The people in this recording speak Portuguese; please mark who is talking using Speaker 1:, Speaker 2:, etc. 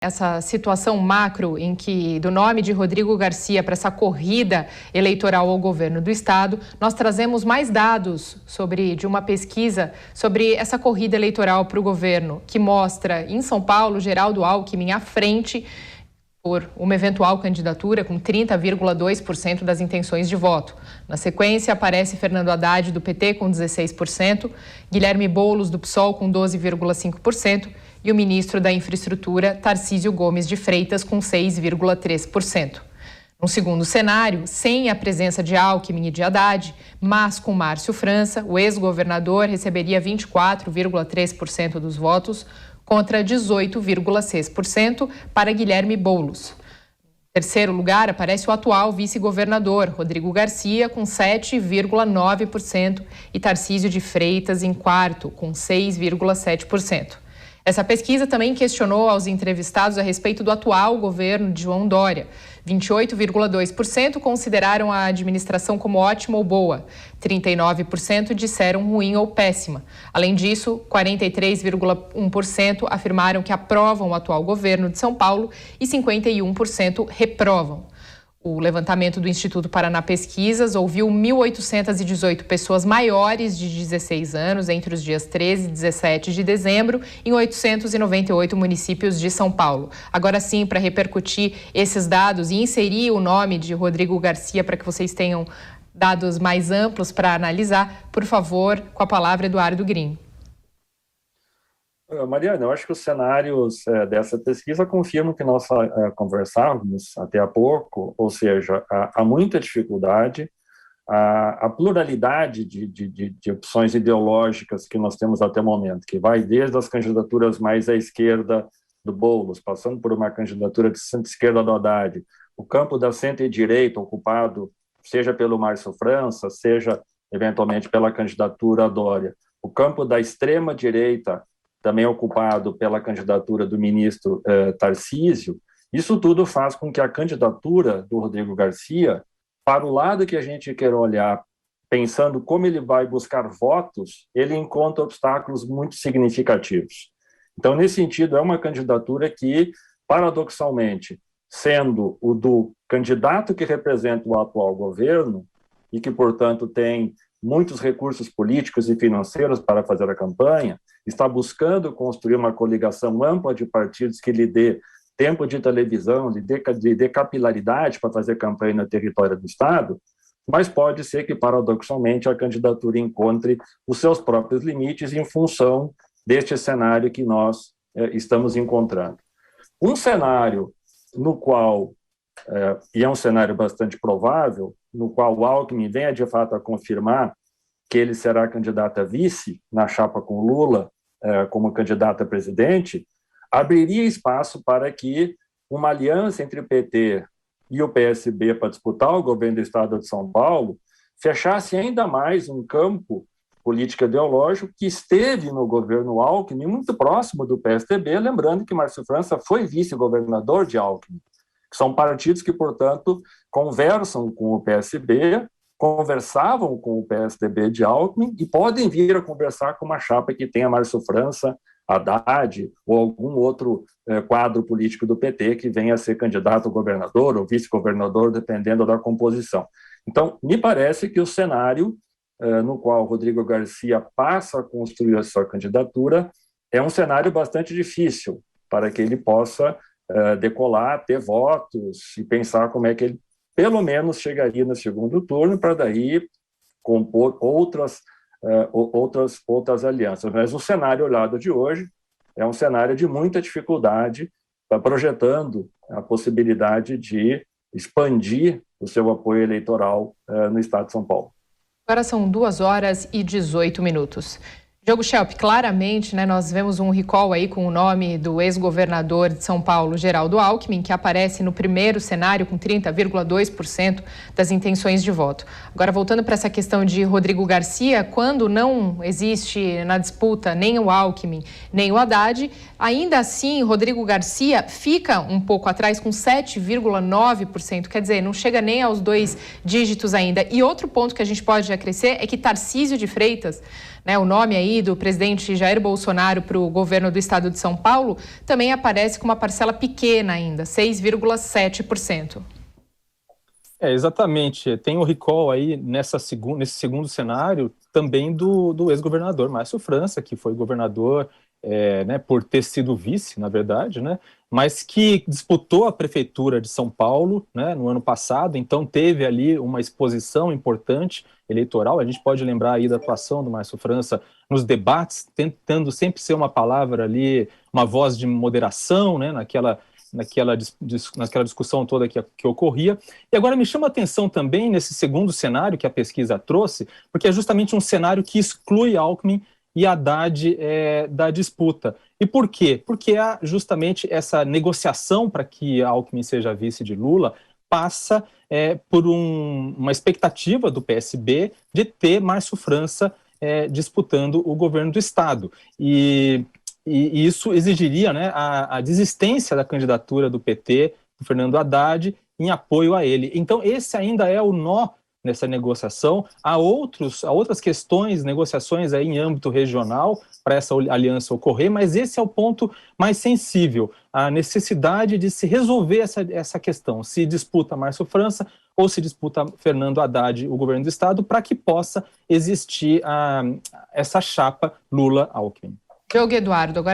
Speaker 1: Essa situação macro em que, do nome de Rodrigo Garcia para essa corrida eleitoral ao governo do estado, nós trazemos mais dados de uma pesquisa sobre essa corrida eleitoral para o governo, que mostra em São Paulo Geraldo Alckmin à frente por uma eventual candidatura com 30,2% das intenções de voto. Na sequência, aparece Fernando Haddad, do PT, com 16%, Guilherme Boulos, do PSOL, com 12,5%, e o ministro da Infraestrutura, Tarcísio Gomes de Freitas, com 6,3%. No segundo cenário, sem a presença de Alckmin e de Haddad, mas com Márcio França, o ex-governador receberia 24,3% dos votos, contra 18,6% para Guilherme Boulos. Em terceiro lugar, aparece o atual vice-governador, Rodrigo Garcia, com 7,9%, e Tarcísio de Freitas em quarto, com 6,7%. Essa pesquisa também questionou aos entrevistados a respeito do atual governo de João Dória. 28,2% consideraram a administração como ótima ou boa. 39% disseram ruim ou péssima. Além disso, 43,1% afirmaram que aprovam o atual governo de São Paulo e 51% reprovam. O levantamento do Instituto Paraná Pesquisas ouviu 1.818 pessoas maiores de 16 anos entre os dias 13 e 17 de dezembro em 898 municípios de São Paulo. Agora sim, para repercutir esses dados e inserir o nome de Rodrigo Garcia para que vocês tenham dados mais amplos para analisar, por favor, com a palavra, Eduardo Grim.
Speaker 2: Mariana, eu acho que os cenários dessa pesquisa confirmam que nós conversávamos até há pouco, ou seja, há muita dificuldade, a pluralidade de opções ideológicas que nós temos até o momento, que vai desde as candidaturas mais à esquerda do Boulos, passando por uma candidatura de centro-esquerda do Haddad, o campo da centro-direita ocupado, seja pelo Márcio França, seja eventualmente pela candidatura Dória, o campo da extrema-direita, também ocupado pela candidatura do ministro Tarcísio, isso tudo faz com que a candidatura do Rodrigo Garcia, para o lado que a gente quer olhar, pensando como ele vai buscar votos, ele encontra obstáculos muito significativos. Então, nesse sentido, é uma candidatura que, paradoxalmente, sendo o do candidato que representa o atual governo e que, portanto, tem muitos recursos políticos e financeiros para fazer a campanha, está buscando construir uma coligação ampla de partidos que lhe dê tempo de televisão, lhe dê capilaridade para fazer campanha no território do Estado, mas pode ser que, paradoxalmente, a candidatura encontre os seus próprios limites em função deste cenário que nós estamos encontrando. Um cenário no qual, e é um cenário bastante provável, no qual o Alckmin venha de fato a confirmar que ele será candidato a vice na chapa com Lula como candidato a presidente, abriria espaço para que uma aliança entre o PT e o PSB para disputar o governo do estado de São Paulo fechasse ainda mais um campo político ideológico que esteve no governo Alckmin muito próximo do PSDB, lembrando que Márcio França foi vice-governador de Alckmin. São partidos que, portanto, conversam com o PSB, conversavam com o PSDB de Alckmin e podem vir a conversar com uma chapa que tenha Márcio França, Haddad ou algum outro quadro político do PT que venha a ser candidato a governador ou vice-governador, dependendo da composição. Então, me parece que o cenário no qual Rodrigo Garcia passa a construir a sua candidatura é um cenário bastante difícil para que ele possa decolar, ter votos e pensar como é que ele, pelo menos, chegaria no segundo turno para daí compor outras alianças. Mas o cenário olhado de hoje é um cenário de muita dificuldade, projetando a possibilidade de expandir o seu apoio eleitoral no estado de São Paulo.
Speaker 1: Agora são 2h18. Diogo Schelp, claramente, nós vemos um recall aí com o nome do ex-governador de São Paulo, Geraldo Alckmin, que aparece no primeiro cenário com 30,2% das intenções de voto. Agora, voltando para essa questão de Rodrigo Garcia, quando não existe na disputa nem o Alckmin, nem o Haddad, ainda assim, Rodrigo Garcia fica um pouco atrás com 7,9%, quer dizer, não chega nem aos 2 dígitos ainda. E outro ponto que a gente pode acrescer é que Tarcísio de Freitas, O nome aí do presidente Jair Bolsonaro para o governo do estado de São Paulo também aparece com uma parcela pequena ainda, 6,7%.
Speaker 3: Exatamente. Tem o recall aí nesse segundo cenário também do ex-governador Márcio França, que foi governador por ter sido vice, na verdade, mas que disputou a prefeitura de São Paulo no ano passado, então teve ali uma exposição importante eleitoral. A gente pode lembrar aí da atuação do Márcio França nos debates, tentando sempre ser uma palavra ali, uma voz de moderação, naquela discussão toda que ocorria. E agora me chama a atenção também nesse segundo cenário que a pesquisa trouxe, porque é justamente um cenário que exclui Alckmin e Haddad da disputa. E por quê? Porque há justamente essa negociação para que Alckmin seja vice de Lula passa por uma expectativa do PSB de ter Márcio França disputando o governo do estado. E isso exigiria a desistência da candidatura do PT, do Fernando Haddad, em apoio a ele. Então, esse ainda é o nó nessa negociação. Há outras questões, negociações aí em âmbito regional para essa aliança ocorrer, mas esse é o ponto mais sensível, a necessidade de se resolver essa questão, se disputa Márcio França ou se disputa Fernando Haddad, o governo do estado, para que possa existir essa chapa Lula-Alckmin.
Speaker 1: Diogo Eduardo, agora